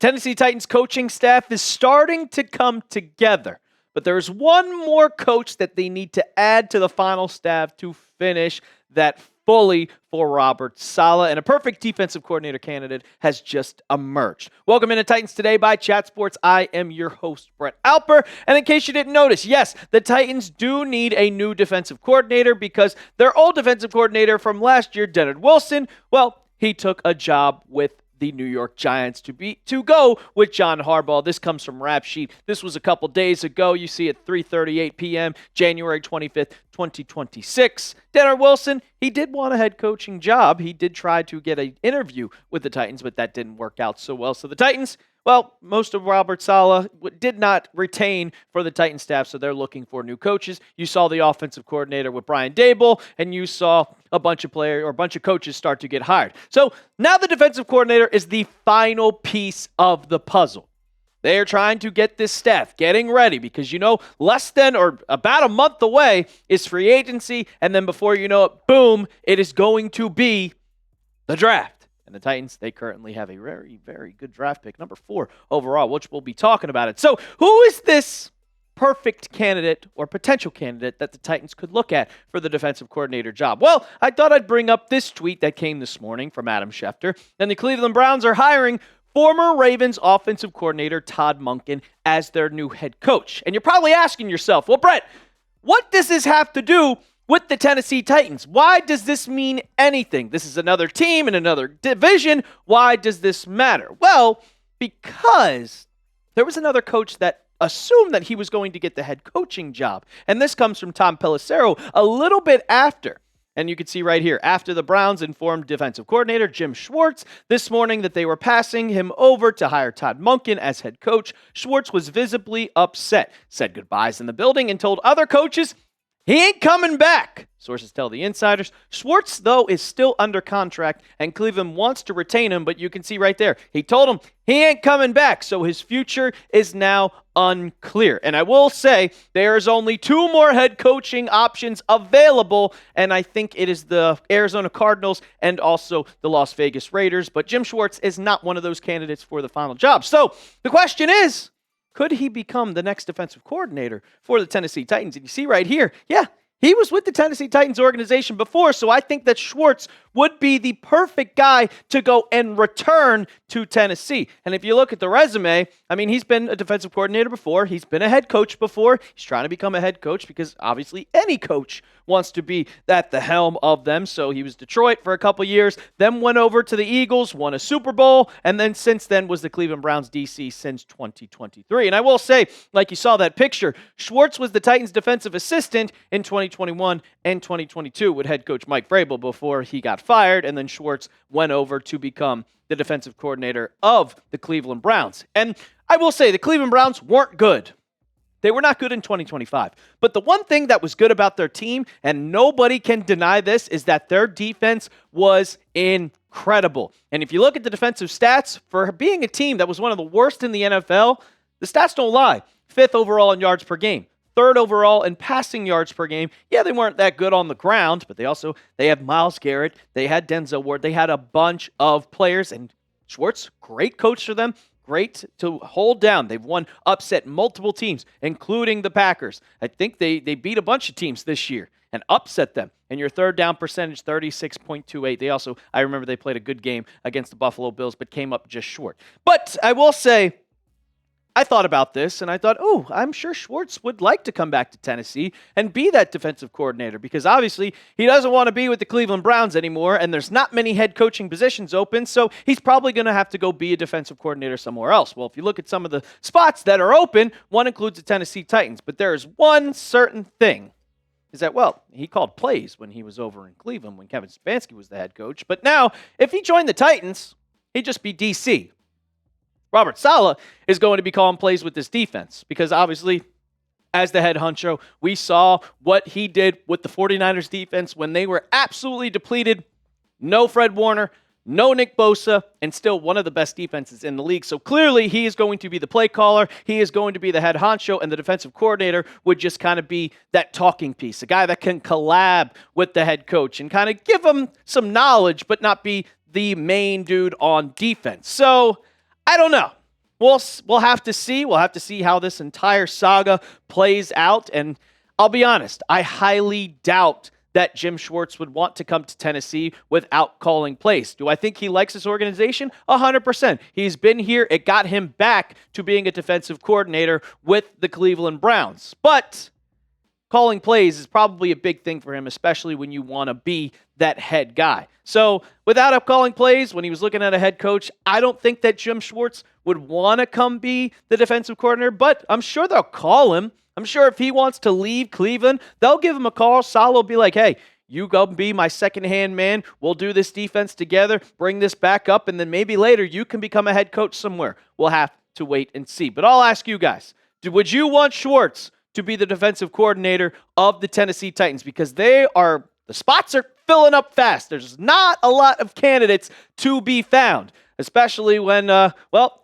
Tennessee Titans coaching staff is starting to come together, but there's one more coach that they need to add to the final staff to finish that fully for Robert Saleh, and a perfect defensive coordinator candidate has just emerged. Welcome into Titans Today by Chat Sports. I am your host, Brett Alper, and in case you didn't notice, yes, the Titans do need a new defensive coordinator because their old defensive coordinator from last year, Denard Wilson, well, he took a job with the New York Giants to go with John Harbaugh. This comes from Rap Sheet. This was a couple days ago. You see at 3:38 p.m., January 25th, 2026. Denard Wilson, he did want a head coaching job. He did try to get an interview with the Titans, but that didn't work out so well. So the Titans, well, most of Robert Saleh did not retain for the Titan staff, so they're looking for new coaches. You saw the offensive coordinator with Brian Daboll, and you saw a bunch of players or a bunch of coaches start to get hired. So now the defensive coordinator is the final piece of the puzzle. They are trying to get this staff getting ready because, you know, less than or about a month away is free agency, and then before you know it, boom, it is going to be the draft. And the Titans, they currently have a very, very good draft pick, number 4 overall, which we'll be talking about it. So who is this perfect candidate or potential candidate that the Titans could look at for the defensive coordinator job? Well, I thought I'd bring up this tweet that came this morning from Adam Schefter. And the Cleveland Browns are hiring former Ravens offensive coordinator Todd Monken as their new head coach. And you're probably asking yourself, well, Brett, what does this have to do with the Tennessee Titans? Why does this mean anything? This is another team in another division. Why does this matter? Well, because there was another coach that assumed that he was going to get the head coaching job. And this comes from Tom Pelissero a little bit after. And you can see right here, after the Browns informed defensive coordinator Jim Schwartz this morning that they were passing him over to hire Todd Monken as head coach, Schwartz was visibly upset, said goodbyes in the building, and told other coaches he ain't coming back. Sources tell the insiders. Schwartz, though, is still under contract, and Cleveland wants to retain him, but you can see right there, he told him he ain't coming back, so his future is now unclear. And I will say, there's only 2 more head coaching options available, and I think it is the Arizona Cardinals and also the Las Vegas Raiders, but Jim Schwartz is not one of those candidates for the final job. So the question is, could he become the next defensive coordinator for the Tennessee Titans? And you see right here, yeah, he was with the Tennessee Titans organization before, so I think that Schwartz would be the perfect guy to go and return to Tennessee. And if you look at the resume, I mean, he's been a defensive coordinator before. He's been a head coach before. He's trying to become a head coach because obviously any coach wants to be at the helm of them. So he was Detroit for a couple years, then went over to the Eagles, won a Super Bowl, and then since then was the Cleveland Browns DC since 2023. And I will say, like you saw that picture, Schwartz was the Titans defensive assistant in 2021 and 2022 with head coach Mike Vrabel before he got fired, and then Schwartz went over to become the defensive coordinator of the Cleveland Browns. And I will say the Cleveland Browns weren't good. They were not good in 2025. But the one thing that was good about their team, and nobody can deny this, is that their defense was incredible. And if you look at the defensive stats, for being a team that was one of the worst in the NFL, the stats don't lie. 5th overall in yards per game. 3rd overall in passing yards per game. Yeah, they weren't that good on the ground, but they have Myles Garrett, they had Denzel Ward, they had a bunch of players, and Schwartz, great coach for them, great to hold down. They've upset multiple teams, including the Packers. I think they beat a bunch of teams this year and upset them. And your third down percentage, 36.28. I remember they played a good game against the Buffalo Bills, but came up just short. But I will say, I thought about this, and I thought, I'm sure Schwartz would like to come back to Tennessee and be that defensive coordinator because obviously he doesn't want to be with the Cleveland Browns anymore, and there's not many head coaching positions open, so he's probably going to have to go be a defensive coordinator somewhere else. Well, if you look at some of the spots that are open, one includes the Tennessee Titans, but there is one certain thing, is that, well, he called plays when he was over in Cleveland when Kevin Stefanski was the head coach, but now, if he joined the Titans, he'd just be DC. Robert Saleh is going to be calling plays with this defense because obviously, as the head honcho, we saw what he did with the 49ers defense when they were absolutely depleted. No Fred Warner, no Nick Bosa, and still one of the best defenses in the league. So clearly, he is going to be the play caller. He is going to be the head honcho, and the defensive coordinator would just kind of be that talking piece, a guy that can collab with the head coach and kind of give him some knowledge, but not be the main dude on defense. So I don't know. we'll have to see. We'll have to see how this entire saga plays out. And I'll be honest, I highly doubt that Jim Schwartz would want to come to Tennessee without calling plays. Do I think he likes this organization? 100%. He's been here. It got him back to being a defensive coordinator with the Cleveland Browns. But calling plays is probably a big thing for him, especially when you want to be that head guy. So without up calling plays, when he was looking at a head coach, I don't think that Jim Schwartz would want to come be the defensive coordinator, but I'm sure they'll call him. I'm sure if he wants to leave Cleveland, they'll give him a call. Saleh will be like, hey, you go be my second-hand man. We'll do this defense together, bring this back up, and then maybe later you can become a head coach somewhere. We'll have to wait and see. But I'll ask you guys, would you want Schwartz to be the defensive coordinator of the Tennessee Titans? Because the spots are filling up fast. There's not a lot of candidates to be found, especially when,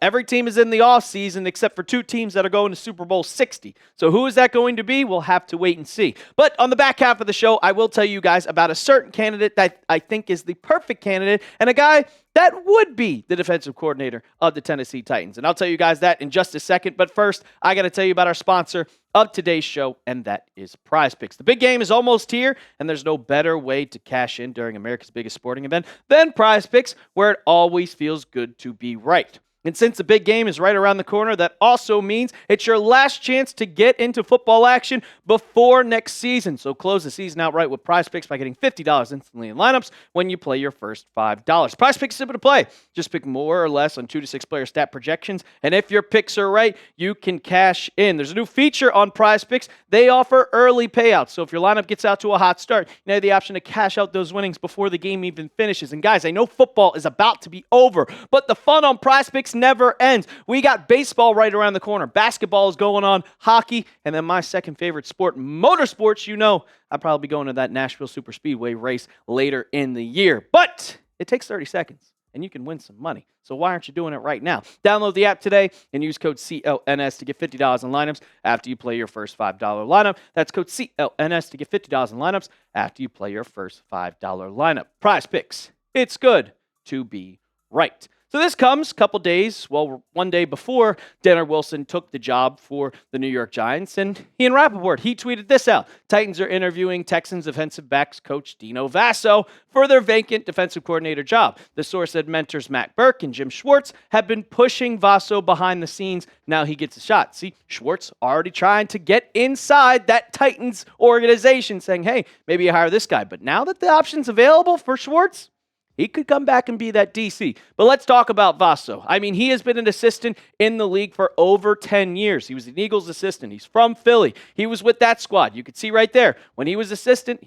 every team is in the offseason except for 2 teams that are going to Super Bowl 60. So who is that going to be? We'll have to wait and see. But on the back half of the show, I will tell you guys about a certain candidate that I think is the perfect candidate and a guy that would be the defensive coordinator of the Tennessee Titans. And I'll tell you guys that in just a second. But first, I got to tell you about our sponsor of today's show, and that is Prize Picks. The big game is almost here, and there's no better way to cash in during America's biggest sporting event than Prize Picks, where it always feels good to be right. And since the big game is right around the corner, that also means it's your last chance to get into football action before next season. So close the season out right with Prize Picks by getting $50 instantly in lineups when you play your first $5. Prize Picks is simple to play. Just pick more or less on 2 to 6 player stat projections, and if your picks are right, you can cash in. There's a new feature on Prize Picks. They offer early payouts. So if your lineup gets out to a hot start, you have the option to cash out those winnings before the game even finishes. And guys, I know football is about to be over, but the fun on Prize Picks never ends. We got baseball right around the corner. Basketball is going on, hockey, and then my second favorite sport, motorsports. You know, I'll probably be going to that Nashville Super Speedway race later in the year. But it takes 30 seconds, and you can win some money. So why aren't you doing it right now? Download the app today and use code CLNS to get $50 in lineups after you play your first $5 lineup. That's code CLNS to get $50 in lineups after you play your first $5 lineup. Prize Picks. It's good to be right. So this comes a couple days, one day before Denner Wilson took the job for the New York Giants, and Ian Rappaport, he tweeted this out. Titans are interviewing Texans defensive backs coach Dino Vasso for their vacant defensive coordinator job. The source said mentors Matt Burke and Jim Schwartz have been pushing Vasso behind the scenes. Now he gets a shot. See, Schwartz already trying to get inside that Titans organization, saying, hey, maybe you hire this guy. But now that the option's available for Schwartz, he could come back and be that DC. But let's talk about Vasso. I mean, he has been an assistant in the league for over 10 years. He was an Eagles assistant. He's from Philly. He was with that squad. You could see right there. When he was assistant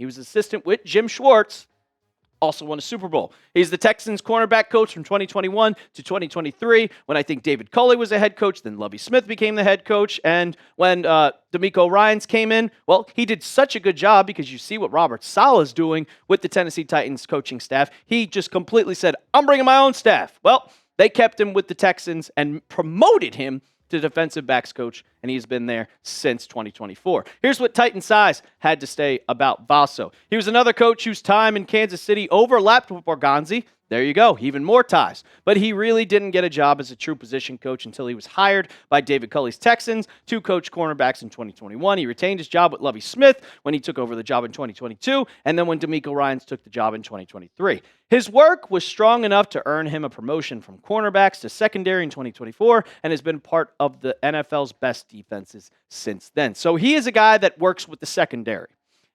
with Jim Schwartz. Also won a Super Bowl. He's the Texans cornerback coach from 2021 to 2023, when I think David Culley was the head coach, then Lovie Smith became the head coach, and when DeMeco Ryans came in, well, he did such a good job because you see what Robert Saleh is doing with the Tennessee Titans coaching staff. He just completely said, I'm bringing my own staff. Well, they kept him with the Texans and promoted him to defensive backs coach, and he's been there since 2024. Here's what Titan Size had to say about Vasso. He was another coach whose time in Kansas City overlapped with Borgonzi. There you go, even more ties. But he really didn't get a job as a true position coach until he was hired by David Culley's Texans to coach cornerbacks in 2021. He retained his job with Lovie Smith when he took over the job in 2022, and then when DeMeco Ryans took the job in 2023. His work was strong enough to earn him a promotion from cornerbacks to secondary in 2024, and has been part of the NFL's best defenses since then. So he is a guy that works with the secondary.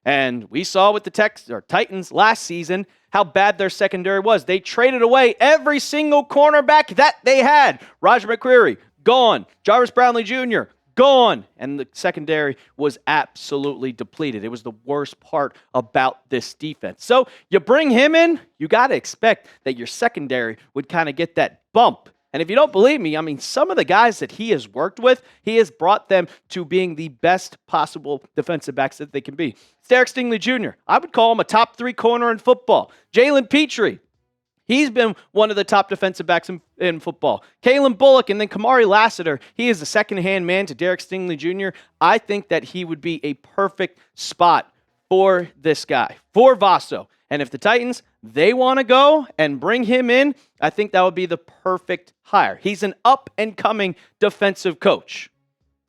And we saw with the Titans last season how bad their secondary was. They traded away every single cornerback that they had. Roger McCreary, gone. Jarvis Brownlee Jr., gone. And the secondary was absolutely depleted. It was the worst part about this defense. So you bring him in, you got to expect that your secondary would kind of get that bump. And if you don't believe me, I mean, some of the guys that he has worked with, he has brought them to being the best possible defensive backs that they can be. It's Derek Stingley Jr. I would call him a top 3 corner in football. Jalen Petrie, he's been one of the top defensive backs in football. Kalen Bullock and then Kamari Lassiter, he is a second-hand man to Derek Stingley Jr. I think that he would be a perfect spot for this guy, for Vasso. And if the Titans, they want to go and bring him in, I think that would be the perfect hire. He's an up-and-coming defensive coach.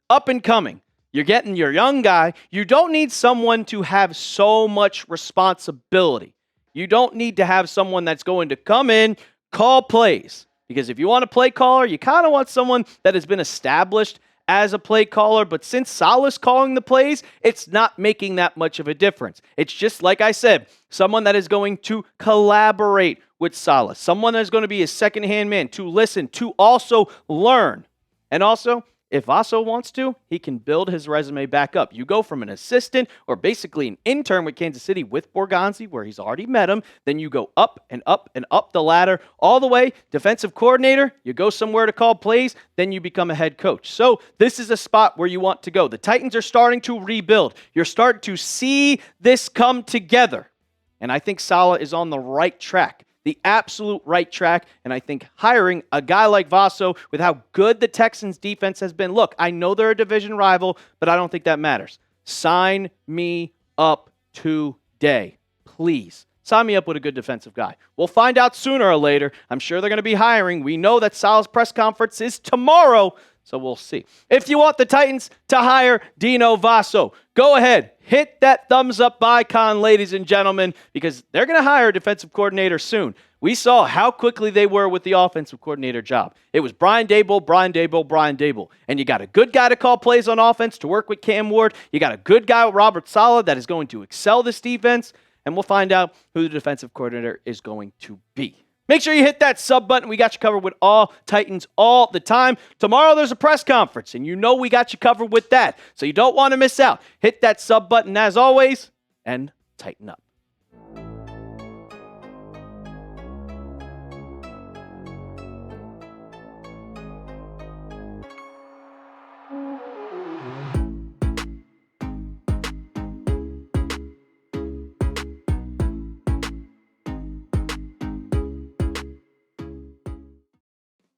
Up and coming. You're getting your young guy. You don't need someone to have so much responsibility. You don't need to have someone that's going to come in, call plays. Because if you want a play caller, you kind of want someone that has been established as a play caller, but since Saleh's calling the plays, it's not making that much of a difference. It's just, like I said, someone that is going to collaborate with Saleh, someone that is going to be a second-hand man, to listen, to also learn. And also, if Vasso wants to, he can build his resume back up. You go from an assistant or basically an intern with Kansas City with Borgonzi, where he's already met him. Then you go up and up and up the ladder all the way. Defensive coordinator, you go somewhere to call plays, then you become a head coach. So this is a spot where you want to go. The Titans are starting to rebuild. You're starting to see this come together. And I think Saleh is on the right track. The absolute right track, and I think hiring a guy like Vasso with how good the Texans defense has been. Look, I know they're a division rival, but I don't think that matters. Sign me up today, please. Sign me up with a good defensive guy. We'll find out sooner or later. I'm sure they're going to be hiring. We know that Saleh's press conference is tomorrow, so we'll see. If you want the Titans to hire Dino Vasso, go ahead. Hit that thumbs up icon, ladies and gentlemen, because they're going to hire a defensive coordinator soon. We saw how quickly they were with the offensive coordinator job. It was Brian Daboll. And you got a good guy to call plays on offense to work with Cam Ward. You got a good guy with Robert Saleh that is going to excel this defense. And we'll find out who the defensive coordinator is going to be. Make sure you hit that sub button. We got you covered with all Titans all the time. Tomorrow there's a press conference, and you know we got you covered with that. So you don't want to miss out. Hit that sub button as always, and tighten up.